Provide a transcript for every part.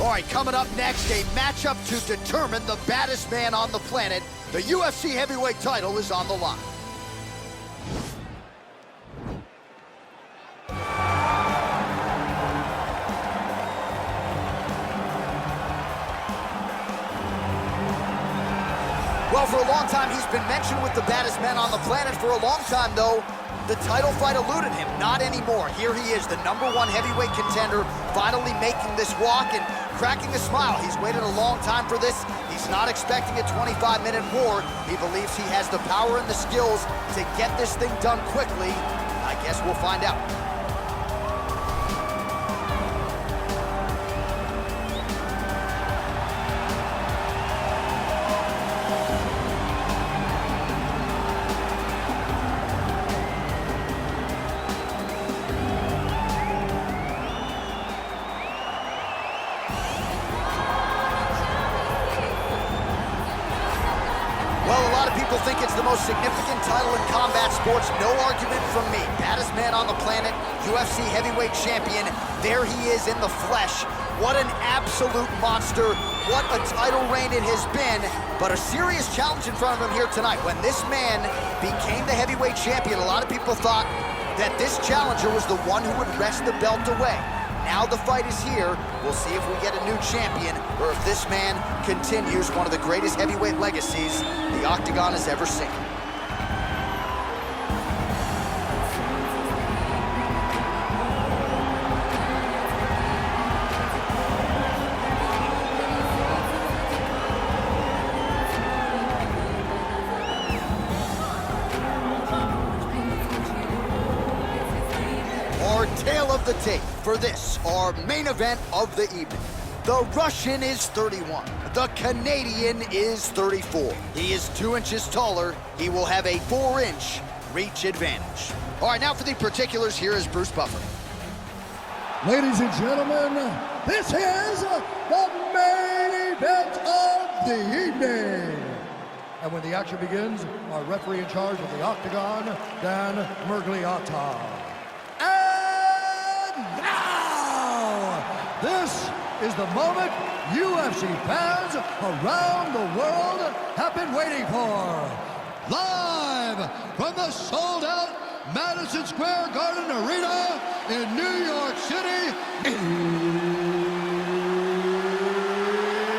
All right, coming up next, a matchup to determine the baddest man on the planet. The UFC heavyweight title is on the line. Well, for a long time, he's been mentioned with the baddest men on the planet. For a long time, though, the title fight eluded him. Not anymore. Here he is, the #1 heavyweight contender, finally making this walk and cracking a smile. He's waited a long time for this. He's not expecting a 25-minute war. He believes he has the power and the skills to get this thing done quickly. I guess we'll find out. People think it's the most significant title in combat sports. No argument from me. Baddest man on the planet, UFC heavyweight champion. There he is in the flesh. What an absolute monster. What a title reign it has been. But a serious challenge in front of him here tonight. When this man became the heavyweight champion, a lot of people thought that this challenger was the one who would wrest the belt away. Now the fight is here. We'll see if we get a new champion or if this man continues one of the greatest heavyweight legacies the Octagon has ever seen. Tale of the tape for this, our main event of the evening. The Russian is 31. The Canadian is 34. He is 2 inches taller. He will have a 4-inch reach advantage. All right, now for the particulars, here is Bruce Buffer. Ladies and gentlemen, this is the main event of the evening. And when the action begins, our referee in charge of the Octagon, Dan Mergliata. This is the moment UFC fans around the world have been waiting for. Live from the sold-out Madison Square Garden Arena in New York City,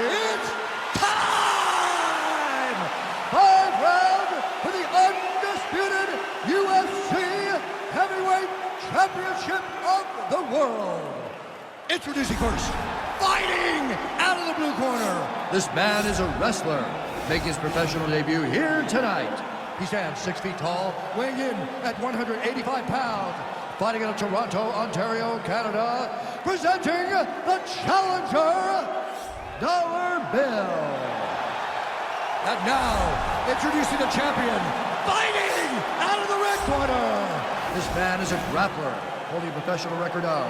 it's time! 5 rounds for the undisputed UFC Heavyweight Championship of the world. Introducing first, fighting out of the blue corner. This man is a wrestler, making his professional debut here tonight. He stands 6 feet tall, weighing in at 185 pounds. Fighting out of Toronto, Ontario, Canada, presenting the challenger, Dollar Bill. And now, introducing the champion, fighting out of the red corner. This man is a grappler, holding a professional record of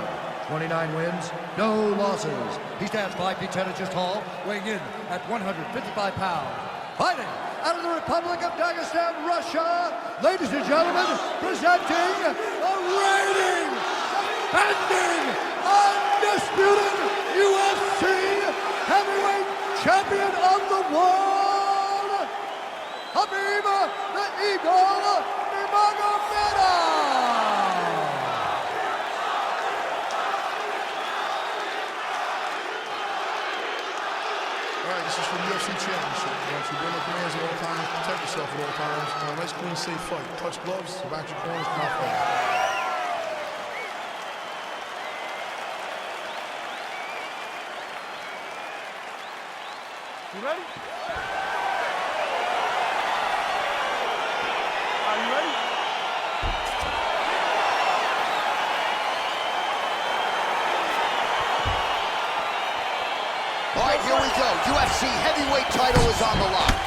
29 wins, no losses. He stands 5 feet 10 inches tall, weighing in at 155 pounds. Fighting out of the Republic of Dagestan, Russia, ladies and gentlemen, presenting the reigning, defending, undisputed UFC heavyweight champion of the world, Khabib the Eagle Nurmagomedov. This is for the UFC Championship. You want to bring up commands at all times, protect yourself at all times. Nice, clean, safe fight. Touch gloves, back your corners, come out fight. You ready? Are you ready? All right, here we go. UFC heavyweight title is on the line.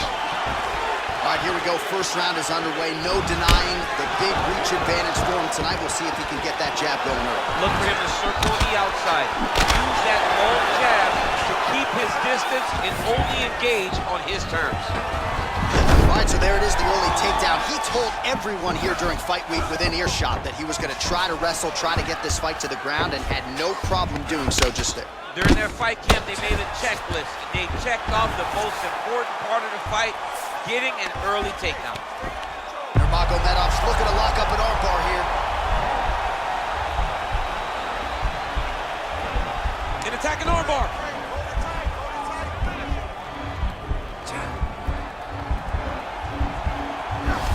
All right, here we go. First round is underway. No denying the big reach advantage for him tonight. We'll see if he can get that jab going early. Look for him to circle the outside. Use that long jab to keep his distance. distance and only engage on his terms. All right, so there it is, the early takedown. He told everyone here during fight week within earshot that he was going to try to wrestle, try to get this fight to the ground, and had no problem doing so just there. During their fight camp, they made a checklist. They checked off the most important part of the fight, getting an early takedown. Nurmagomedov's looking to lock up an armbar here. An attacking armbar.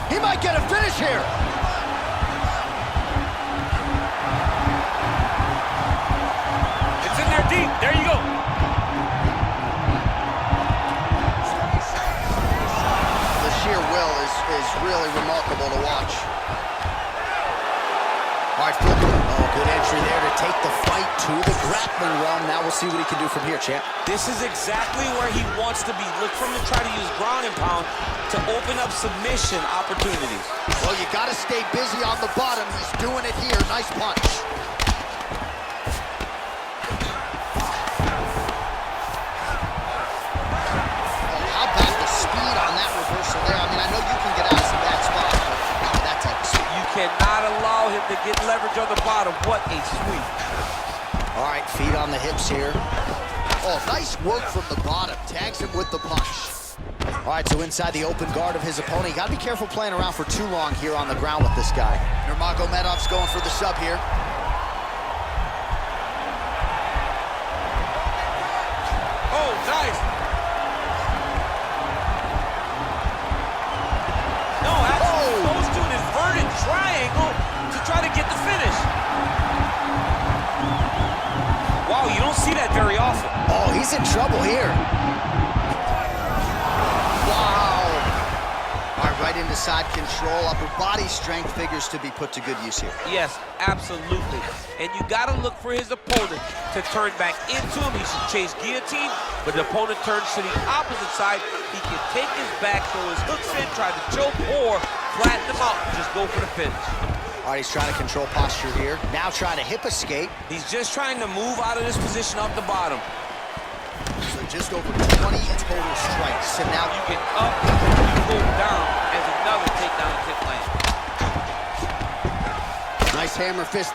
He might get a finish here. It's in there deep. There you go. The sheer will is really remarkable to watch. All right, Phil. Oh, good entry there to take the fight to the grappling realm. Now we'll see what he can do from here, champ. This is exactly where he wants to be. Look for him to try to use ground and pound to open up submission opportunities. Well, you got to stay busy on the bottom. He's doing it here. Nice punch. Oh, how about the speed on that reversal there? I mean, I know you can get out of some bad spots, but not with that type of speed. You cannot allow him to get leverage on the bottom. What a sweep. All right, feet on the hips here. Oh, nice work from the bottom. Tags him with the punch. All right, so inside the open guard of his opponent. You got to be careful playing around for too long here on the ground with this guy. Nurmagomedov's going for the sub here. Oh, nice. No, actually goes to an inverted triangle to try to get the finish. Wow, you don't see that very often. Oh, he's in trouble here. Right into side control. Upper body strength figures to be put to good use here. Yes, absolutely. And you got to look for his opponent to turn back into him. He should chase guillotine, but the opponent turns to the opposite side. He can take his back, throw his hooks in, try to choke, or flatten him out and just go for the finish. All right, he's trying to control posture here. Now trying to hip escape. He's just trying to move out of this position off the bottom. So just over 20 total strikes. And now You can up, you go down as another takedown attempt lands. nice hammer fist.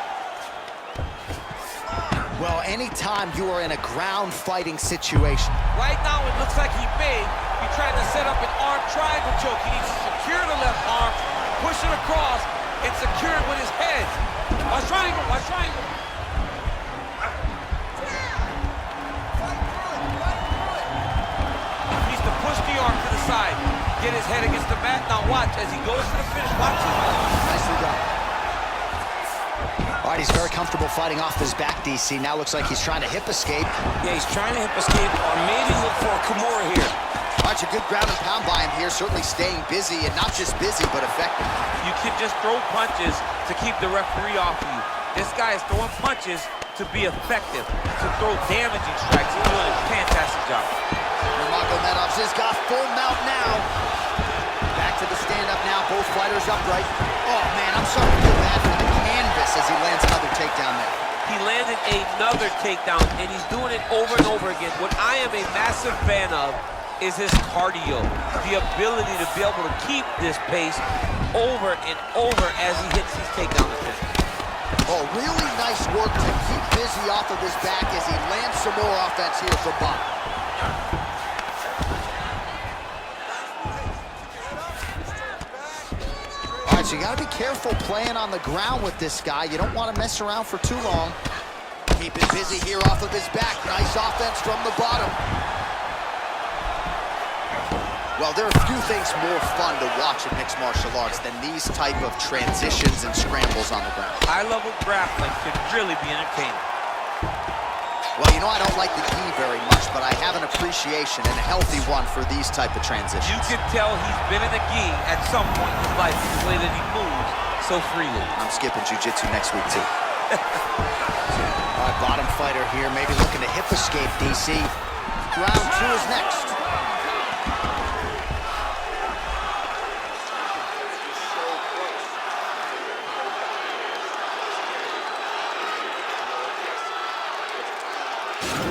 Well, anytime you are in a ground fighting situation. Right now, it looks like he may be trying to set up an arm triangle choke. He needs to secure the left arm, push it across, and secure it with his head. Watch triangle, watch triangle. He needs to push the arm to the side, get his head against the mat. Now watch as he goes to the finish. Watch it. Nicely done. All right, he's very comfortable fighting off his back, DC. Now looks like he's trying to hip escape. Yeah, he's trying to hip escape or maybe look for a Kimura here. All right, a good ground and pound by him here, certainly staying busy, and not just busy, but effective. You can just throw punches to keep the referee off of you. This guy is throwing punches to be effective, to throw damaging strikes. He's doing a fantastic job. Nurmagomedov's has got full mount now. Back to the stand-up now, both fighters upright. Oh, man, I'm starting to feel bad for the canvas as he lands another takedown there. He landed another takedown, and he's doing it over and over again. What I am a massive fan of is his cardio, the ability to be able to keep this pace over and over as he hits these takedown attempts. Oh, really nice work to keep busy off of his back as he lands some more offense here from Bob. All right, so you got to be careful playing on the ground with this guy. You don't want to mess around for too long. Keep it busy here off of his back. Nice offense from the bottom. Well, there are few things more fun to watch in mixed martial arts than these type of transitions and scrambles on the ground. High-level grappling can really be entertaining. Well, you know, I don't like the gi very much, but I have an appreciation and a healthy one for these type of transitions. You can tell he's been in the gi at some point in his life, the way that he moves so freely. I'm skipping jiu-jitsu next week, too. All right, bottom fighter here, maybe looking to hip escape, DC. Round two is next.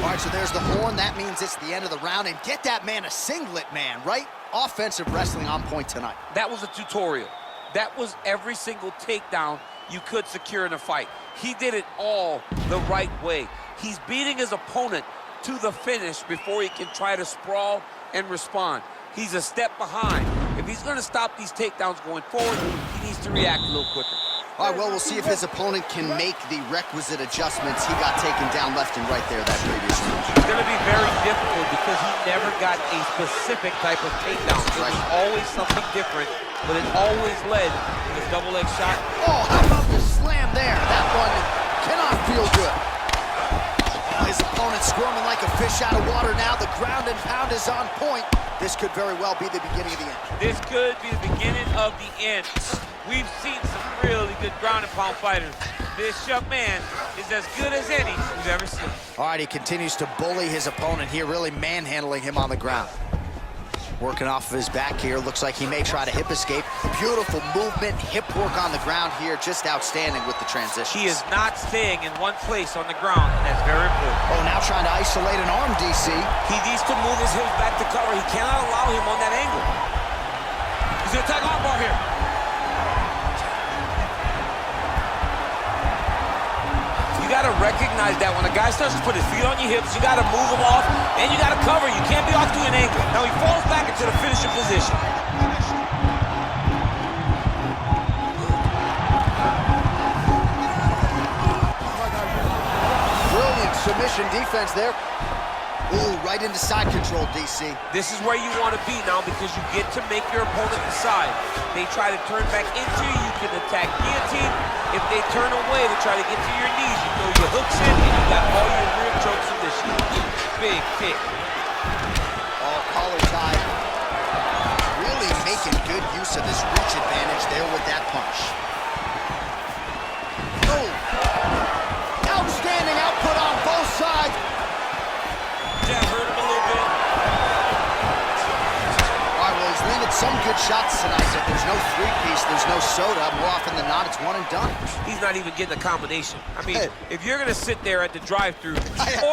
All right, so there's the horn. That means it's the end of the round. And get that man a singlet, man, right? Offensive wrestling on point tonight. That was a tutorial. That was every single takedown you could secure in a fight. He did it all the right way. He's beating his opponent to the finish before he can try to sprawl and respond. He's a step behind. If he's going to stop these takedowns going forward, he needs to react a little quicker. All right, well, we'll see if his opponent can make the requisite adjustments. He got taken down left and right there that previous round. It's going to be very difficult because he never got a specific type of takedown. It was always something different, but it always led to his double leg shot. Oh, how about the slam there? That one cannot feel good. Oh, his opponent squirming like a fish out of water now. The ground and pound is on point. This could very well be the beginning of the end. This could be the beginning of the end. We've seen some really good ground and pound fighters. This young man is as good as any we've ever seen. All right, he continues to bully his opponent here, really manhandling him on the ground. Working off of his back here. Looks like he may try to hip escape. Beautiful movement, hip work on the ground here. Just outstanding with the transition. He is not staying in one place on the ground, and that's very important. Oh, now trying to isolate an arm, DC. He needs to move his hips back to cover. He cannot allow him on that angle. He's gonna attack armbar here. You gotta recognize that when a guy starts to put his feet on your hips, you gotta move him off, and you gotta cover. You can't be off to an angle. Now he falls back into the finishing position. Brilliant submission defense there. Ooh, right into side control, DC. This is where you want to be now because you get to make your opponent decide. They try to turn back into you, you can attack guillotine. If they turn away to try to get to your knees, you throw your hooks in and you got all your rear choke submission. Big kick. Oh, collar tie. Really making good use of this reach advantage there with that punch. Oh! Outstanding output on both sides. Jab hurt him a little bit. All right, well, he's landed some good shots tonight, but there's no three-piece, there's no soda. More often than not, it's one and done. He's not even getting a combination. I mean, if you're gonna sit there at the drive-thru,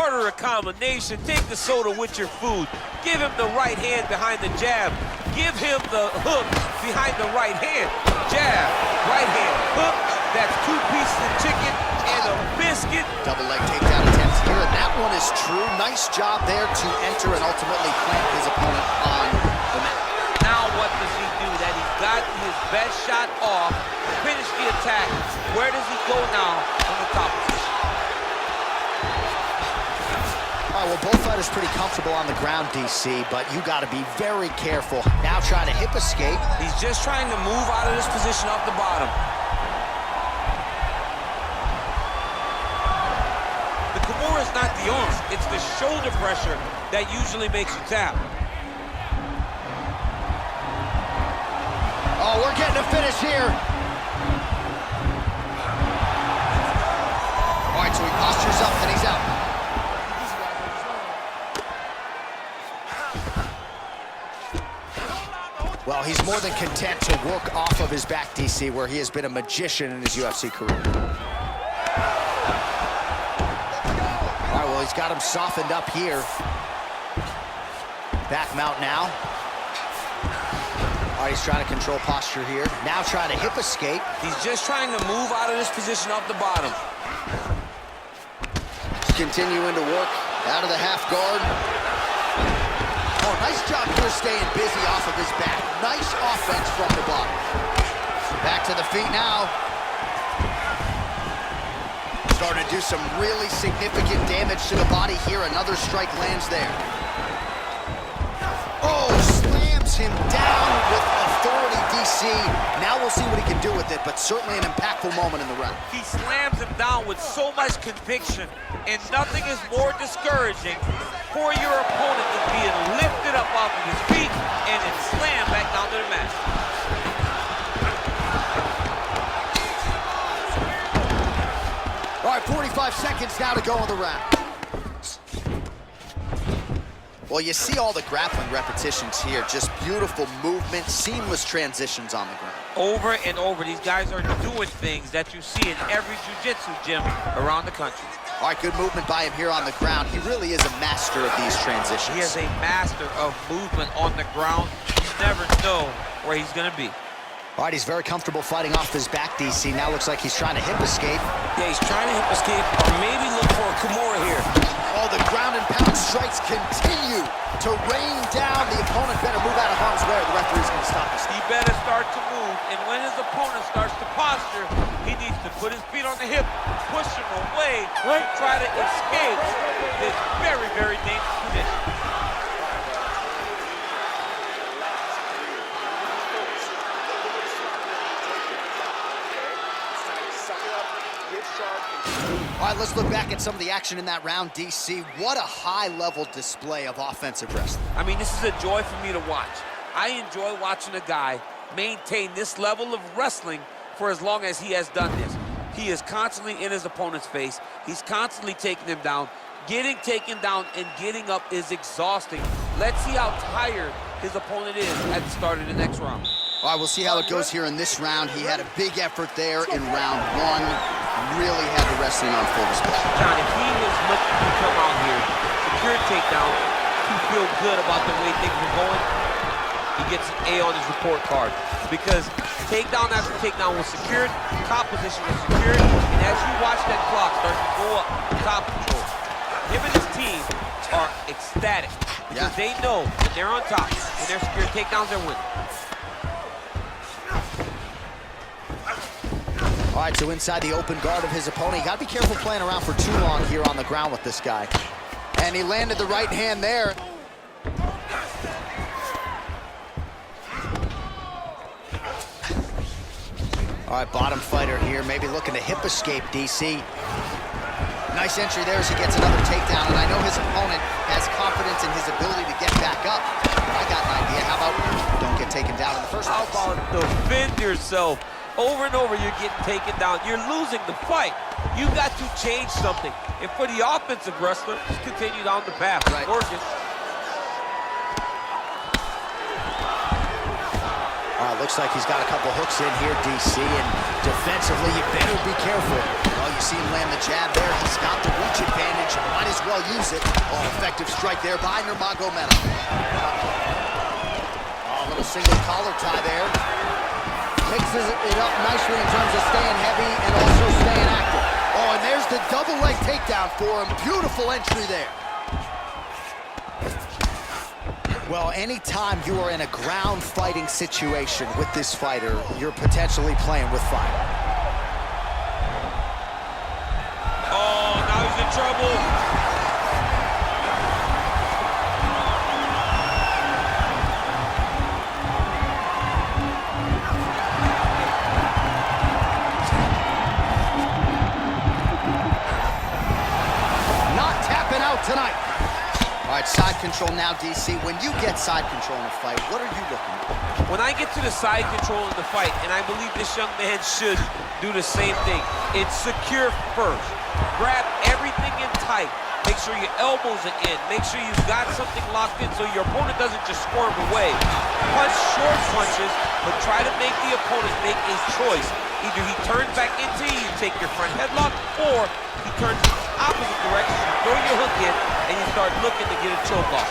order a combination, take the soda with your food, give him the right hand behind the jab, give him the hook behind the right hand, jab, right hand, hook. That's 2 pieces of chicken and a biscuit. Double leg takedown attempt here, and that one is true. Nice job there to enter and ultimately plant his opponent on the mat. Now what does he do? That he got his best shot off, finish the attack. Where does he go now from the top position? All right, well, both fighters pretty comfortable on the ground, DC, but you got to be very careful. Now trying to hip escape. He's just trying to move out of this position off the bottom. It's not the arms, it's the shoulder pressure that usually makes you tap. Oh, we're getting a finish here. All right, so he postures up and he's out. Well, he's more than content to work off of his back, DC, where he has been a magician in his UFC career. Well, he's got him softened up here. Back mount now. All right, he's trying to control posture here. Now trying to hip escape. He's just trying to move out of this position off the bottom. Continuing to work out of the half guard. Oh, nice job here staying busy off of his back. Nice offense from the bottom. Back to the feet now. Starting to do some really significant damage to the body here. Another strike lands there. Oh, slams him down with authority, DC. Now we'll see what he can do with it, but certainly an impactful moment in the round. He slams him down with so much conviction, and nothing is more discouraging for your opponent than being lifted up off of his feet and then slammed back down to the mat. All right, 45 seconds now to go in the round. Well, you see all the grappling repetitions here. Just beautiful movement, seamless transitions on the ground. Over and over, these guys are doing things that you see in every jiu-jitsu gym around the country. All right, good movement by him here on the ground. He really is a master of these transitions. He is a master of movement on the ground. You never know where he's gonna be. All right, he's very comfortable fighting off his back, DC. Now looks like he's trying to hip escape. Yeah, he's trying to hip escape or maybe look for a Kimura here. Oh, the ground and pound strikes continue to rain down. The opponent better move out of harm's way or the referee's gonna stop this. He better start to move, and when his opponent starts to posture, he needs to put his feet on the hip, push him away, and try to escape this very, very dangerous position. All right, let's look back at some of the action in that round, DC. What a high-level display of offensive wrestling. I mean, this is a joy for me to watch. I enjoy watching a guy maintain this level of wrestling for as long as he has done this. He is constantly in his opponent's face. He's constantly taking him down. Getting taken down and getting up is exhausting. Let's see how tired his opponent is at the start of the next round. All right, we'll see how it goes here in this round. He had a big effort there in round one. Really had the wrestling on full display. John, if he was looking to come out here, secure a takedown, to feel good about the way things were going, he gets an A on his report card. Because takedown after takedown was secured, top position was secured, and as you watch that clock start to go up, top control, him and his team are ecstatic. Because they know that they're on top. When they're secured takedowns, they're winning. All right, so inside the open guard of his opponent. You got to be careful playing around for too long here on the ground with this guy. And he landed the right hand there. All right, bottom fighter here, maybe looking to hip escape, DC. Nice entry there as he gets another takedown, and I know his opponent has confidence in his ability to get back up. I got an idea. How about don't get taken down in the first place? How about defend yourself? Over and over, you're getting taken down. You're losing the fight. You've got to change something. And for the offensive wrestler, just continue down the path. Right. Working. Looks like he's got a couple hooks in here, DC, and defensively, you better be careful. Well, you see him land the jab there. He's got the reach advantage. Might as well use it. Oh, effective strike there by Nurmagomedov. Oh, a little single collar tie there. Mixes it up nicely in terms of staying heavy and also staying active. Oh, and there's the double leg takedown for him. Beautiful entry there. Well, anytime you are in a ground fighting situation with this fighter, you're potentially playing with fire. Oh, now he's in trouble. Tonight. All right, side control now, DC. When you get side control in a fight, what are you looking at? When I get to the side control in the fight, and I believe this young man should do the same thing, it's secure first. Grab everything in tight. Make sure your elbows are in. Make sure you've got something locked in so your opponent doesn't just squirm away. Punch short punches, but try to make the opponent make a choice. Either he turns back into you, take your front headlock, or he turns in the opposite direction, you throw your hook in, and you start looking to get a choke off.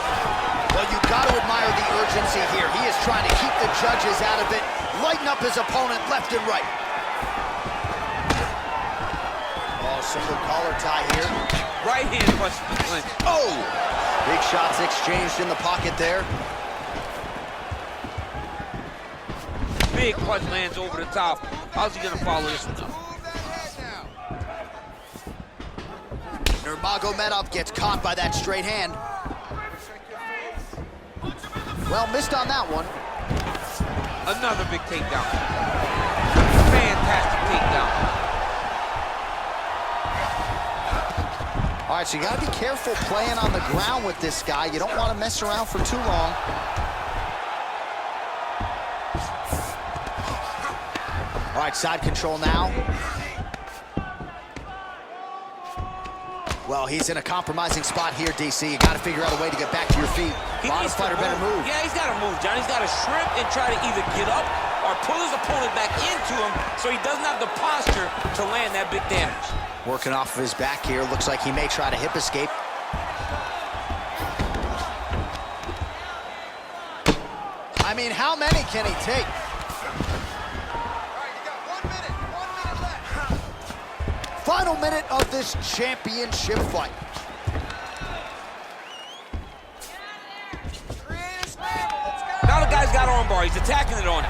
Well, you've got to admire the urgency here. He is trying to keep the judges out of it, lighten up his opponent left and right. Oh, single collar tie here. Right hand punch to the clinch. Oh! Big shots exchanged in the pocket there. Big punch lands over the top. How's he gonna follow this one up? Nurmagomedov gets caught by that straight hand. Well, missed on that one. Another big takedown. Fantastic takedown. All right, so you gotta be careful playing on the ground with this guy. You don't want to mess around for too long. All right, side control now. Well, he's in a compromising spot here, DC. You got to figure out a way to get back to your feet. Bottom fighter better move. Yeah, he's got to move, John. He's got to shrimp and try to either get up or pull his opponent back into him so he doesn't have the posture to land that big damage. Working off of his back here. Looks like he may try to hip escape. I mean, how many can he take? Final minute of this championship fight. Now the guy's got armbar. He's attacking it on it.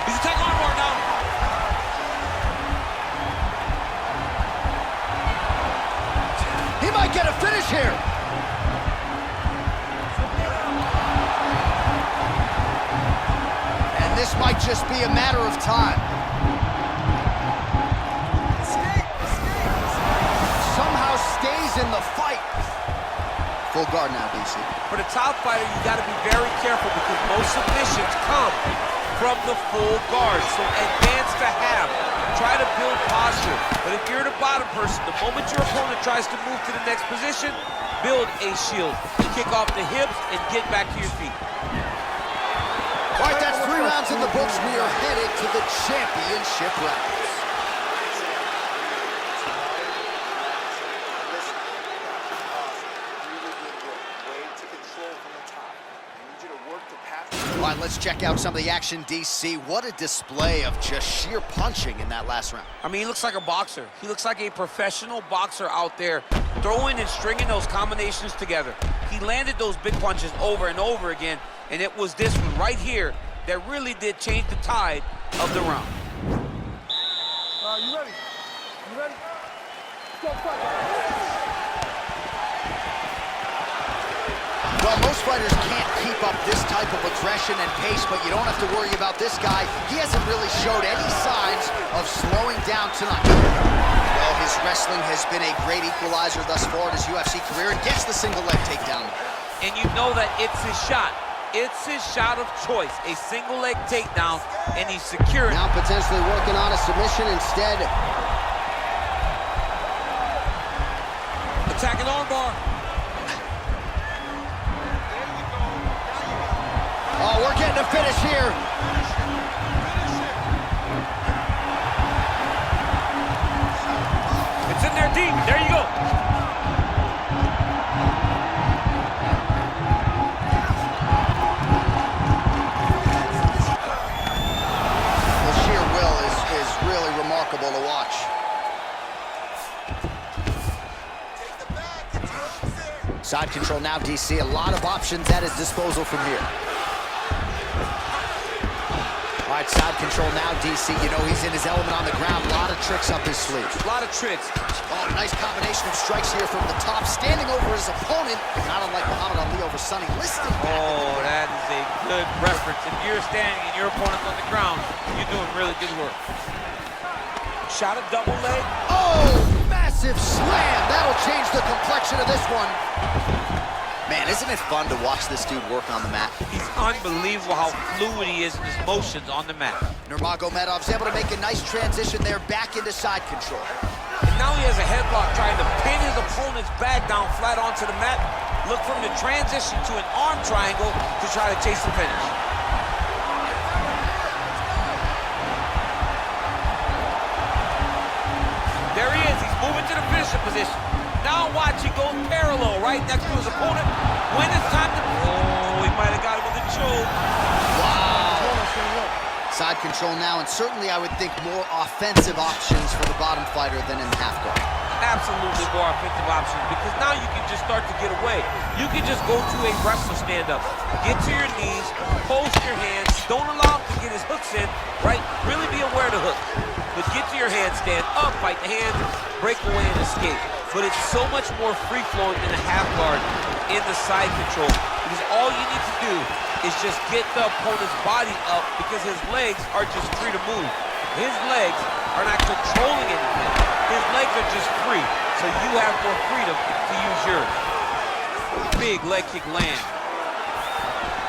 He's attacking armbar now. He might get a finish here. And this might just be a matter of time. Somehow stays in the fight. Full guard now, DC. For the top fighter, you got to be very careful because most submissions come from the full guard. So advance to half. Try to build posture. But if you're the bottom person, the moment your opponent tries to move to the next position, build a shield. Kick off the hips and get back to your feet. All right, that's 3 rounds in the books. We are headed to the championship rounds. All right, let's check out some of the action, DC. What a display of just sheer punching in that last round. I mean, he looks like a boxer. He looks like a professional boxer out there, throwing and stringing those combinations together. He landed those big punches over and over again, and it was this one right here that really did change the tide of the round. You ready? You ready? Go fight. Well, most fighters can't keep up this type of aggression and pace, but you don't have to worry about this guy. He hasn't really showed any signs of slowing down tonight. Well, his wrestling has been a great equalizer thus far in his UFC career and gets the single leg takedown. And you know that it's his shot. It's his shot of choice, a single leg takedown, and he's securing. Now potentially working on a submission instead. Attacking armbar. Oh, we're getting a finish here. It's in there deep. There you go. The sheer will is really remarkable to watch. Side control now, DC. A lot of options at his disposal from here. All right, side control now, DC. You know he's in his element on the ground. A lot of tricks up his sleeve. A lot of tricks. Oh, nice combination of strikes here from the top. Standing over his opponent, not unlike Muhammad Ali over Sonny Liston. Oh, that is a good reference. If you're standing and your opponent's on the ground, you're doing really good work. Shot a double leg. Oh, massive slam. That'll change the complexion of this one. Man, isn't it fun to watch this dude work on the mat? He's unbelievable how fluid he is in his motions on the mat. Nurmagomedov's able to make a nice transition there back into side control. And now he has a headlock trying to pin his opponent's back down flat onto the mat. Look for him to transition to an arm triangle to try to chase the finish. There he is. He's moving to the finishing position. Now watch, he goes parallel right next to his opponent. When it's time to... Oh, he might have got him with a choke. Wow. Side control now, and certainly I would think more offensive options for the bottom fighter than in the half guard. Absolutely more offensive options because now you can just start to get away. You can just go to a wrestler stand-up. Get to your knees, post your hands. Don't allow him to get his hooks in, right? Really be aware of the hook. But get to your hand, stand up, fight the hands, break away and escape. But it's so much more free-flowing in the half guard in the side control because all you need to do is just get the opponent's body up because his legs are just free to move. His legs are not controlling anything. His legs are just free, so you have more freedom to use yours. Big leg kick land.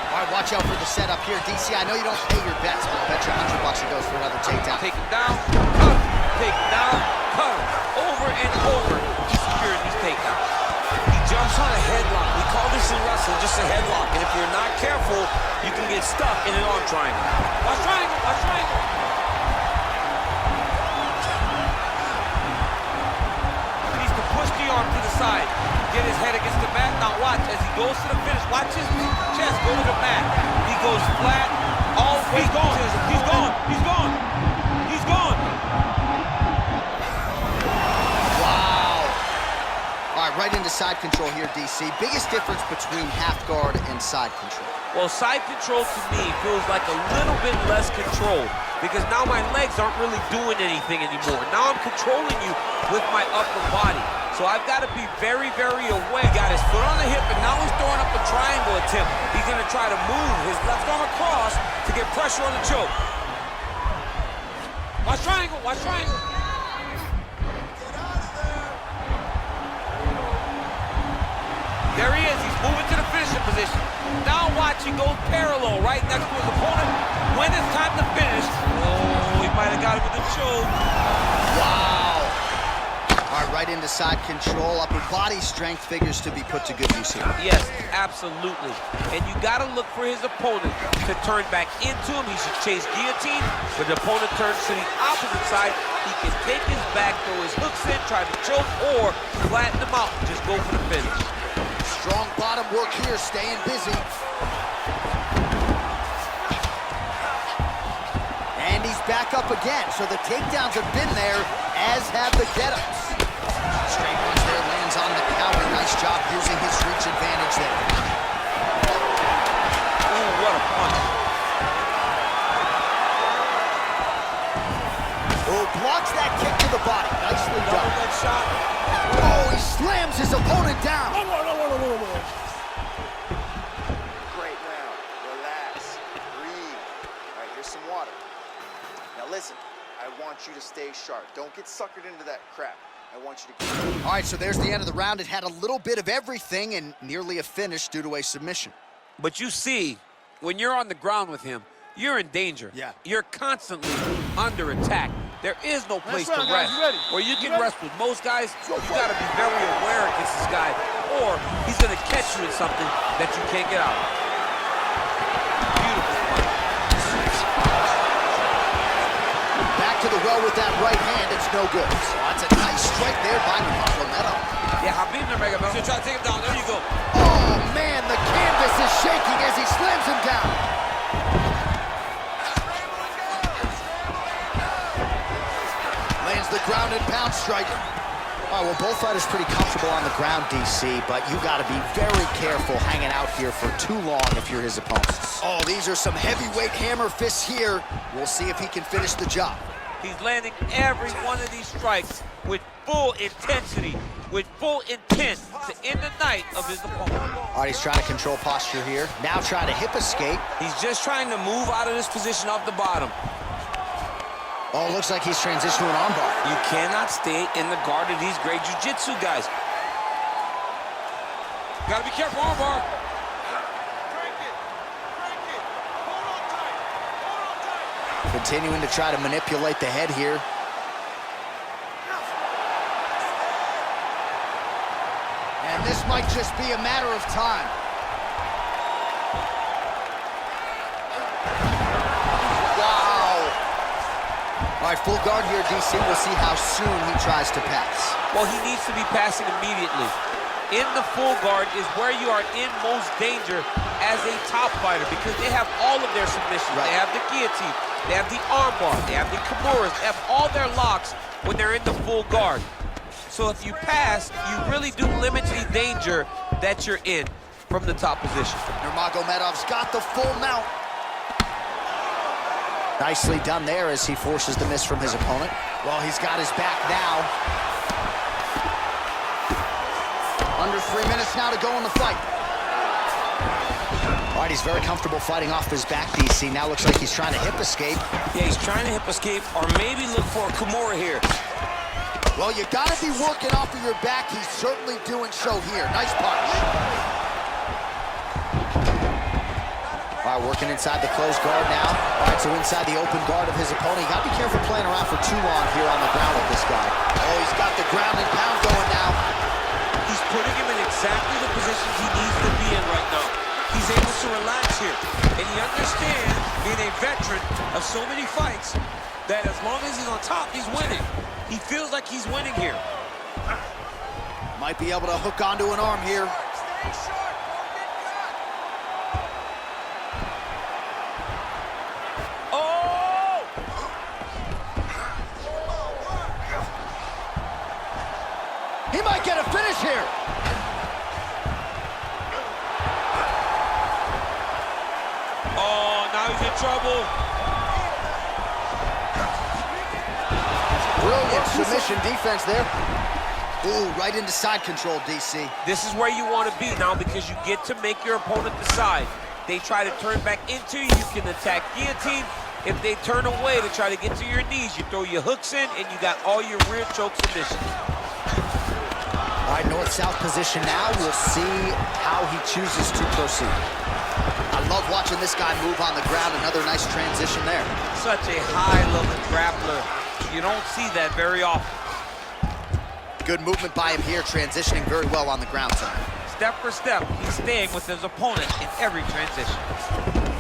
All right, watch out for the setup here. DC, I know you don't pay your bets, but I'll bet you $100 he goes for another takedown. Take him down, cut him, take him down, cut him. Over and over, he's securing these takedowns. He jumps on a headlock. We call this in wrestling just just a headlock. And if you're not careful, you can get stuck in an arm triangle. Watch triangle, watch triangle. He needs to push the arm to the side. Get his head against the mat. Now watch as he goes to the finish. Watch his chest go to the mat. He goes flat. All he's gone. He's gone. He's gone. He's gone. Wow. All right, right into side control here, DC. Biggest difference between half guard and side control? Well, side control to me feels like a little bit less control because now my legs aren't really doing anything anymore. Now I'm controlling you with my upper body. So I've got to be very, very aware. He got his foot on the hip, and now he's throwing up a triangle attempt. He's going to try to move his left arm across to get pressure on the choke. Watch triangle, watch triangle. There he is. He's moving to the finishing position. Now watch, he goes parallel right next to his opponent. When it's time to finish, oh, he might have got him with a choke. Wow. All right, right into side control. Upper body strength figures to be put to good use here. Yes, absolutely. And you got to look for his opponent to turn back into him. He should chase guillotine. When the opponent turns to the opposite side, he can take his back, throw his hooks in, try to choke, or flatten him out and just go for the finish. Strong bottom work here, staying busy. And he's back up again, so the takedowns have been there, as have the get-ups. Straight punch there, lands on the counter. Nice job using his reach advantage there. Ooh, what a punch. Oh, blocks that kick to the body. Nicely done. Double leg shot. Oh, he slams his opponent down. Great round. Relax. Breathe. All right, here's some water. Now listen, I want you to stay sharp. Don't get suckered into that crap. I want you to keep... All right, so there's the end of the round. It had a little bit of everything and nearly a finish due to a submission. But you see, when you're on the ground with him, you're in danger. Yeah. You're constantly under attack. There is no place to rest. Where you can rest with most guys, you got to be very aware against this guy, or he's going to catch you in something that you can't get out of. Beautiful punch. Back to the well with that right hand. It's no good. So that's a nice strike there by Nurmagomedov. Yeah, Khabib Nurmagomedov. Try to take him down. There you go. Oh, man, the canvas is shaking as he slams him down. Lands the ground and pound strike. All right, well, both fighters pretty comfortable on the ground, DC, but you got to be very careful hanging out here for too long if you're his opponents. Oh, these are some heavyweight hammer fists here. We'll see if he can finish the job. He's landing every one of these strikes with full intensity, with full intent to end the night of his opponent. All right, he's trying to control posture here. Now trying to hip escape. He's just trying to move out of this position off the bottom. Oh, looks like he's transitioned to an armbar. You cannot stay in the guard of these great jiu-jitsu guys. Gotta be careful, armbar. Continuing to try to manipulate the head here. And this might just be a matter of time. Wow. All right, full guard here, DC. We'll see how soon he tries to pass. Well, he needs to be passing immediately. In the full guard is where you are in most danger as a top fighter because they have all of their submissions. Right. They have the guillotine, they have the armbar, they have the kimuras, they have all their locks when they're in the full guard. So if you pass, you really do limit the danger that you're in from the top position. Nurmagomedov's got the full mount. Nicely done there as he forces the miss from his opponent. Well, he's got his back now. Under 3 minutes now to go in the fight. All right, he's very comfortable fighting off his back, DC. Now looks like he's trying to hip escape. Yeah, he's trying to hip escape or maybe look for a Kimura here. Well, you gotta be working off of your back. He's certainly doing so here. Nice punch. All right, working inside the closed guard now. All right, so inside the open guard of his opponent. You gotta be careful playing around for too long here on the ground with this guy. Oh, he's got the ground and pound going now. He's putting him in exactly the positions he needs to be in right now. here. And he understands, being a veteran of so many fights, that as long as he's on top, he's winning. He feels like he's winning here. Might be able to hook onto an arm here. Oh! He might get a finish here. Oh, now he's in trouble. Brilliant submission defense there. Ooh, right into side control, DC. This is where you want to be now because you get to make your opponent decide. They try to turn back into you, you can attack guillotine. If they turn away to try to get to your knees, you throw your hooks in and you got all your rear choke submissions. All right, north-south position now. We'll see how he chooses to proceed. I love watching this guy move on the ground. Another nice transition there. Such a high-level grappler. You don't see that very often. Good movement by him here, transitioning very well on the ground tonight. Step for step, he's staying with his opponent in every transition.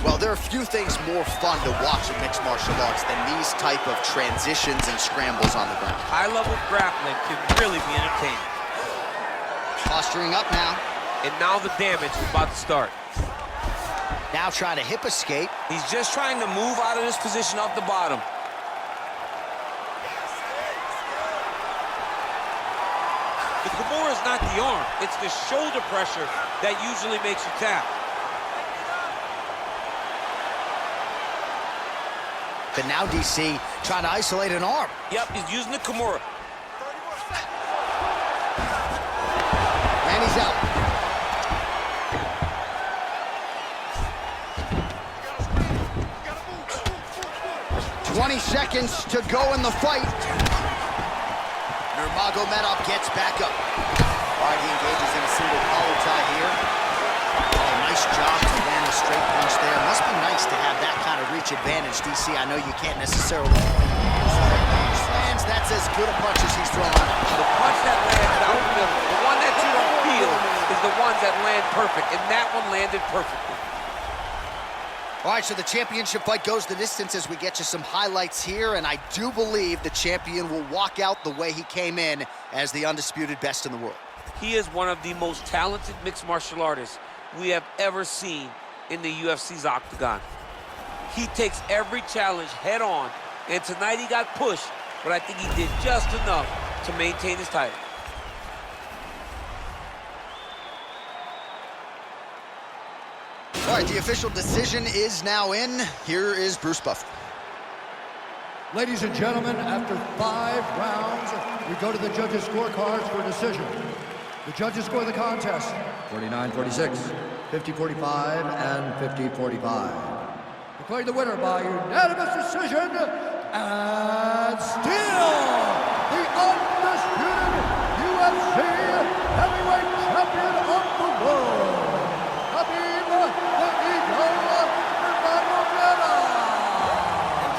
Well, there are few things more fun to watch in mixed martial arts than these type of transitions and scrambles on the ground. High-level grappling can really be entertaining. Posturing up now. And now the damage is about to start. Now trying to hip escape. He's just trying to move out of this position off the bottom. The Kimura is not the arm, it's the shoulder pressure that usually makes you tap. But now DC trying to isolate an arm. Yep, he's using the Kimura. And he's out. "20 seconds to go in the fight." Nurmagomedov gets back up. All right, he engages in a single collar tie here. Oh, nice job to land a straight punch there. Must be nice to have that kind of reach advantage, DC. I know you can't necessarily. Lands, that's as good a punch as he's thrown on. The punch that lands out of the middle, the one that you don't feel, is the ones that land perfect, and that one landed perfectly. All right, so the championship fight goes the distance as we get you some highlights here, and I do believe the champion will walk out the way he came in as the undisputed best in the world. He is one of the most talented mixed martial artists we have ever seen in the UFC's octagon. He takes every challenge head on, and tonight he got pushed, but I think he did just enough to maintain his title. All right, the official decision is now in. Here is Bruce Buffer. Ladies and gentlemen, after 5 rounds, we go to the judges' scorecards for a decision. The judges score the contest 49-46, 50-45, and 50-45. Declared the winner by unanimous decision, and still the undisputed UFC heavyweight champion of the world, Khabib Nurmagomedov.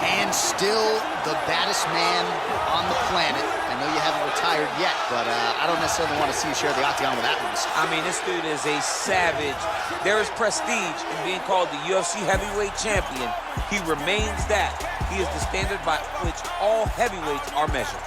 And still the baddest man on the planet. I know you haven't retired yet, but I don't necessarily want to see you share the octagon with that one. I mean, this dude is a savage. There is prestige in being called the UFC Heavyweight Champion. He remains that. He is the standard by which all heavyweights are measured.